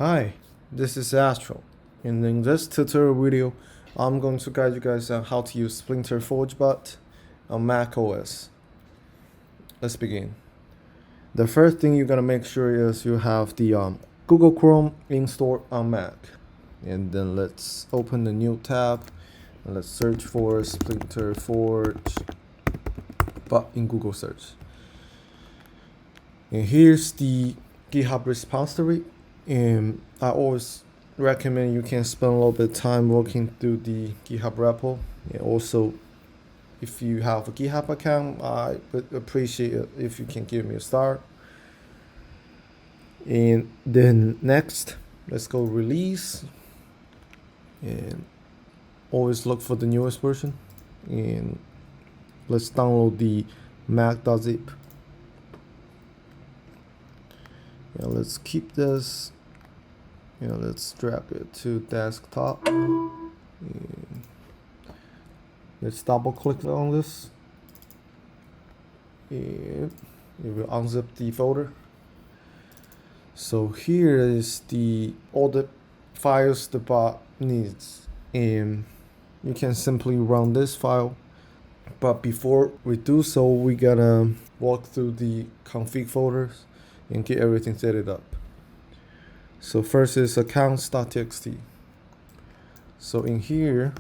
Hi, this is Astro, and in this tutorial video, I'm going to guide you guys on how to use SplinterForge Bot on Mac OS. Let's begin. The first thing you're gonna make sure is you have the Google Chrome installed on Mac, and then let's open the new tab and let's search for SplinterForge Bot in Google search. And here's the GitHub repository. And I always recommend you can spend a little bit of time working through the GitHub repo. And also, if you have a GitHub account, I would appreciate it if you can give me a start. And then next, let's go release. And always look for the newest version. And let's download the mac.zip. Let's keep this. Let's drag it to desktop. And let's double click on this. And it will unzip the folder. So here is all the files the bot needs. And you can simply run this file. But before we do so, we gotta walk through the config folders and get everything set it up. So first is accounts.txt. So in here,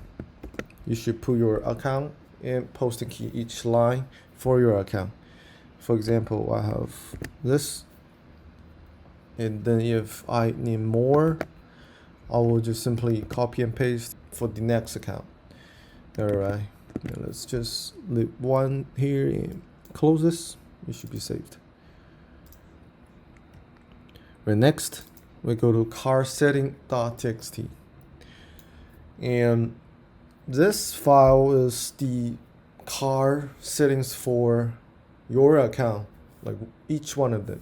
you should put your account and posting key each line for your account. For example, I have this. And then if I need more, I will just simply copy and paste for the next account. Alright, let's just leave one here and close this. It should be saved. Right, next, we go to car setting.txt. And this file is the car settings for your account, like each one of them.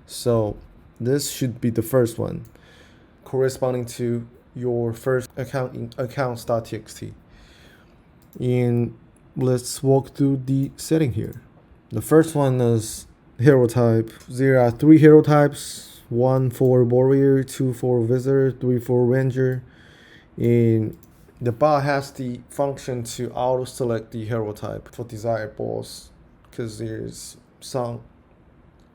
So this should be the first one, corresponding to your first account in accounts.txt. And let's walk through the setting here. The first one is hero type. There are 3 hero types. 1 for warrior, 2 for visitor, 3 for ranger. And the bot has the function to auto select the hero type for desired boss, because there's some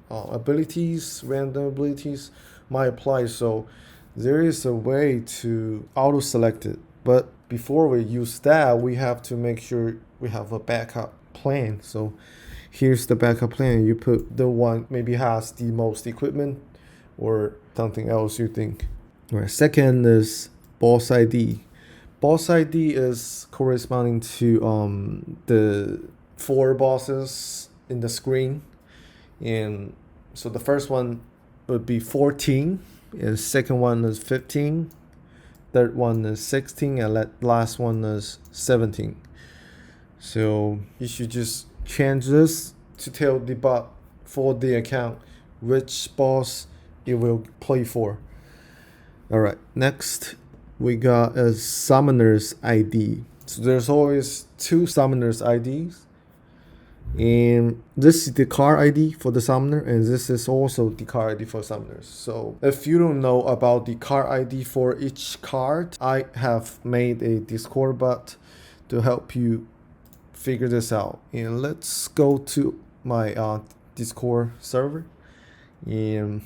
abilities, random abilities might apply. So there is a way to auto select it. But before we use that, we have to make sure we have a backup plan. So here's the backup plan. You put the one maybe has the most equipment or something else you think. All right, second is boss ID. Boss ID is corresponding to the 4 bosses in the screen. And so the first one would be 14, and second one is 15, third one is 16, and last one is 17. So you should just change this to tell the bot for the account which boss it will play for. Alright, next we got a summoner's ID. So there's always 2 summoner's IDs. And this is the car ID for the summoner, and this is also the car ID for summoners. So if you don't know about the car ID for each card, I have made a Discord bot to help you figure this out. And let's go to my Discord server and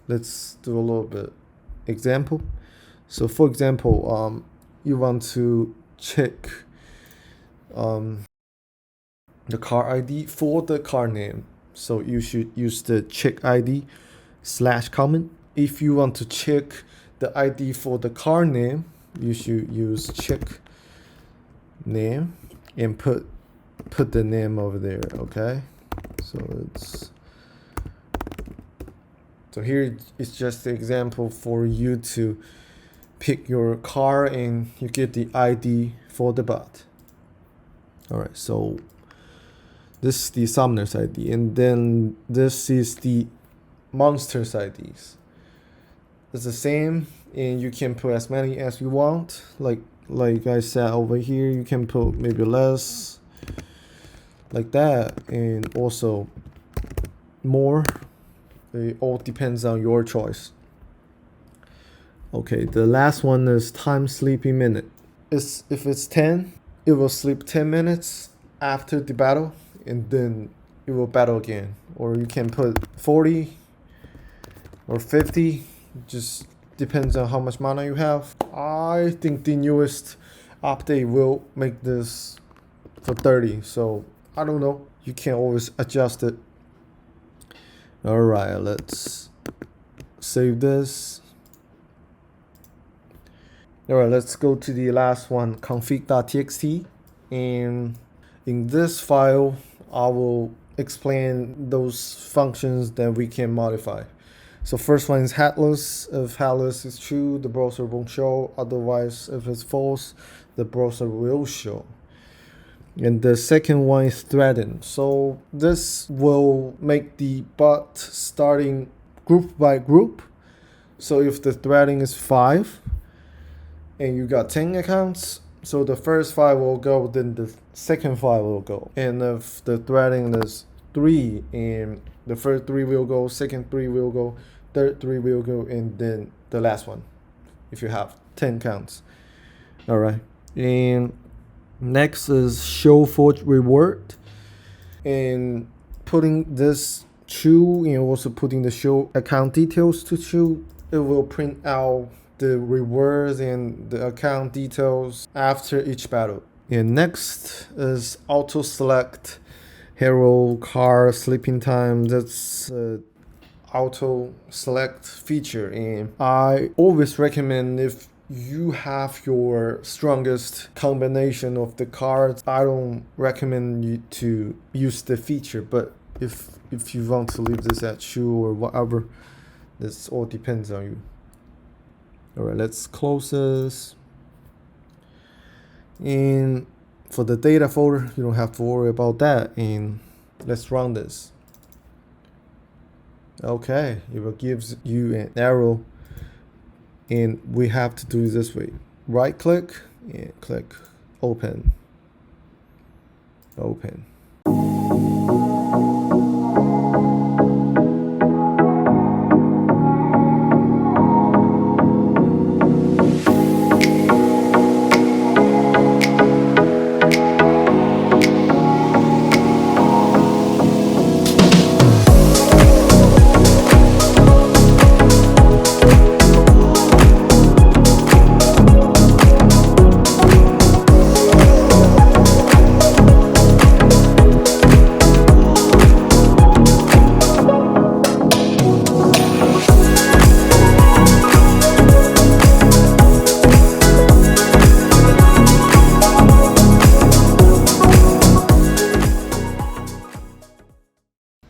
let's do a little bit example. So for example, you want to check the car ID for the car name. So you should use the check ID /comment. If you want to check the ID for the car name, you should use check name and put the name over there. Okay, so here it's just the example for you to pick your car and you get the ID for the bot. All right, so this is the summoner's ID, and then this is the monster's IDs. It's the same, and you can put as many as you want. Like I said over here, you can put maybe less, like that, and also more. It all depends on your choice. Okay, the last one is time sleeping minute. If it's 10, it will sleep 10 minutes after the battle, and then it will battle again. Or you can put 40 or 50, just depends on how much mana you have. I think the newest update will make this for 30, so I don't know. You can always adjust it. Alright, let's save this. Alright, let's go to the last one, config.txt. And in this file, I will explain those functions that we can modify. So first one is headless. If headless is true, the browser won't show. Otherwise, if it's false, the browser will show. And the second one is threading. So this will make the bot starting group by group. So if the threading is 5 and you got 10 accounts, so the first 5 will go, then the second 5 will go. And if the threading is 3 and the first 3 will go, second 3 will go, third 3 will go, and then the last one if you have 10 counts. All right, and next is show forge reward, and putting this true and also putting the show account details to true, it will print out the rewards and the account details after each battle. And next is auto select hero, car, sleeping time. That's auto select feature, and I always recommend, if you have your strongest combination of the cards, I don't recommend you to use the feature. But if you want to leave this at true or whatever, this all depends on you. All right, let's close this. And for the data folder, you don't have to worry about that. And let's run this. Okay, it will gives you an arrow, and we have to do it this way. Right click and click open. Open.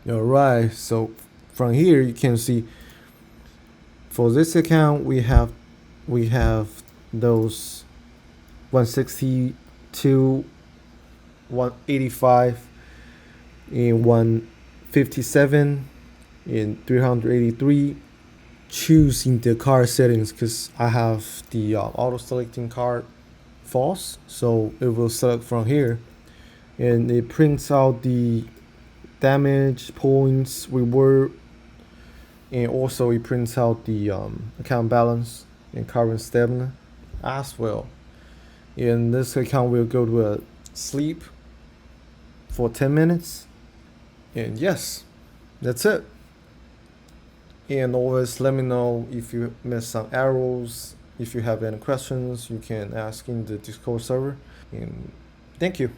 Alright, so from here you can see for this account we have those 162, 185, and 157 and 383. Choosing the card settings, because I have the auto selecting card false, so it will select from here, and it prints out the damage, points, reward, and also it prints out the account balance and current stamina as well. In this account, we'll go to a sleep for 10 minutes, and yes, that's it. And always let me know if you miss some arrows. If you have any questions, you can ask in the Discord server. And thank you.